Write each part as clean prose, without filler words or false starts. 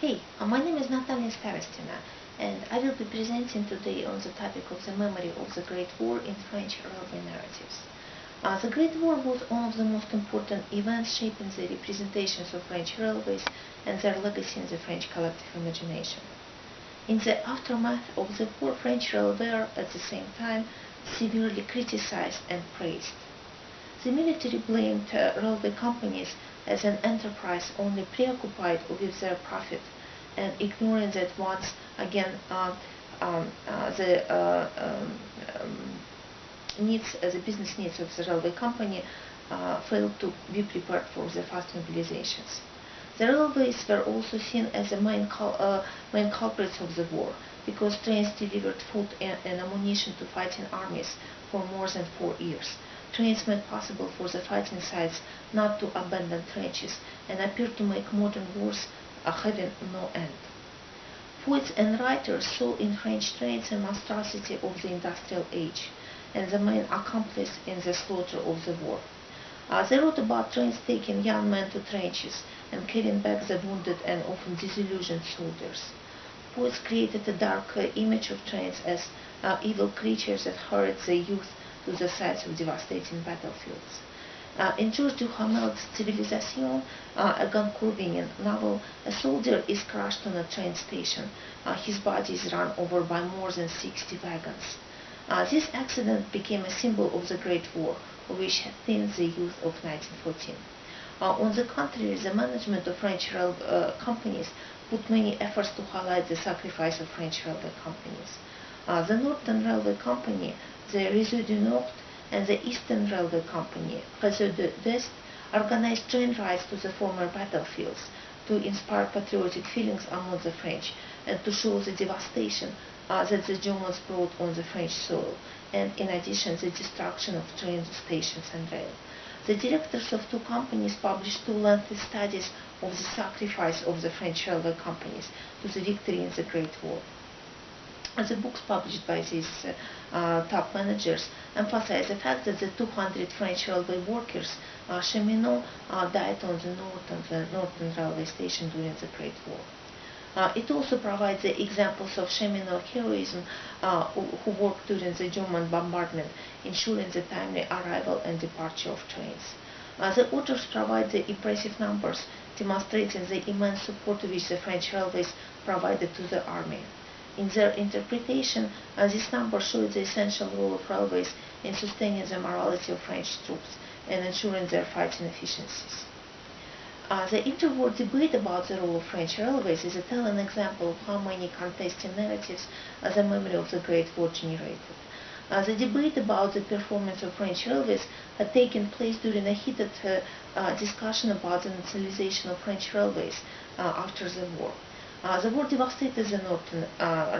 Hey, my name is Natalia Starostina, and I will be presenting today on the topic of the memory of the Great War in French railway narratives. The Great War was one of the most important events shaping the representations of French railways and their legacy in the French collective imagination. In the aftermath of the war, French railways were, at the same time, severely criticized and praised. The military blamed railway companies as an enterprise only preoccupied with their profit and ignoring that once again the business needs of the railway company failed to be prepared for the fast mobilizations. The railways were also seen as the main culprits of the war because trains delivered food and ammunition to fighting armies for more than 4 years. Trains made possible for the fighting sides not to abandon trenches and appeared to make modern wars having no end. Poets and writers saw in French trains a monstrosity of the industrial age and the main accomplice in the slaughter of the war. They wrote about trains taking young men to trenches and carrying back the wounded and often disillusioned soldiers. Poets created a dark image of trains as evil creatures that hurried the youth to the sites of devastating battlefields. In George Duhamel's Civilisation, a Goncourt novel, a soldier is crushed on a train station. His body is run over by more than 60 wagons. This accident became a symbol of the Great War, which had thinned the youth of 1914. On the contrary, the management of French rail companies put many efforts to highlight the sacrifice of French railway companies. The Northern Railway Company, the Réseau du Nord, and the Eastern Railway Company, Réseau de l'Est, organized train rides to the former battlefields to inspire patriotic feelings among the French and to show the devastation that the Germans brought on the French soil, and in addition the destruction of train stations and rail. The directors of two companies published two lengthy studies of the sacrifice of the French railway companies to the victory in the Great War. The books published by these top managers emphasize the fact that the 200 French railway workers, cheminots, died on the Northern Railway Station during the Great War. It also provides the examples of cheminot heroism who worked during the German bombardment, ensuring the timely arrival and departure of trains. The authors provide the impressive numbers demonstrating the immense support which the French railways provided to the army. In their interpretation, these numbers show the essential role of railways in sustaining the morality of French troops and ensuring their fighting efficiencies. The interwar debate about the role of French railways is a telling example of how many contesting narratives the memory of the Great War generated. The debate about the performance of French railways had taken place during a heated discussion about the nationalization of French railways after the war. The war devastated the Northern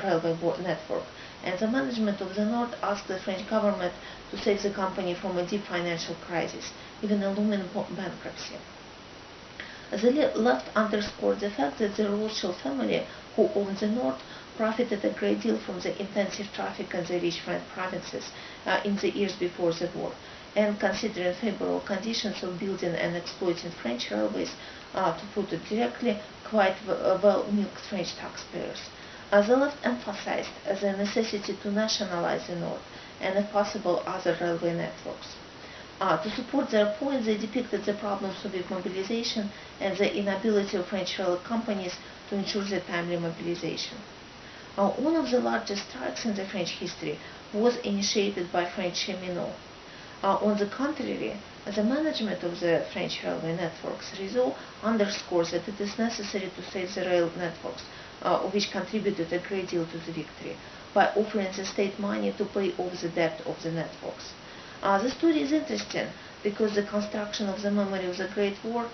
Railway network, and the management of the North asked the French government to save the company from a deep financial crisis, even a looming bankruptcy. The left underscored the fact that the Rothschild family, who owned the North, profited a great deal from the intensive traffic in the rich French provinces in the years before the war, and considering favorable conditions of building and exploiting French railways, to put it directly, quite well-milked French taxpayers. The left emphasized the necessity to nationalize the North and, if possible, other railway networks. To support their point, they depicted the problems with mobilization and the inability of French railway companies to ensure the timely mobilization. One of the largest strikes in the French history was initiated by French cheminots. On the contrary, the management of the French railway networks, Réseau, underscores that it is necessary to save the rail networks, which contributed a great deal to the victory, by offering the state money to pay off the debt of the networks. The story is interesting because the construction of the memory of the Great War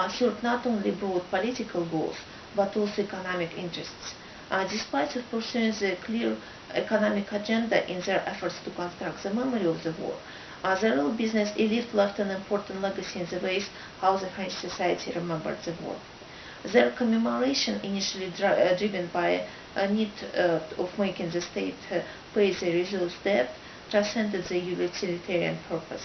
served not only broad political goals, but also economic interests. Despite of pursuing the clear economic agenda in their efforts to construct the memory of the war, the rail business elite left an important legacy in the ways how the French society remembered the war. Their commemoration, initially driven by a need of making the state pay the Réseau's debt, transcended the utilitarian purpose.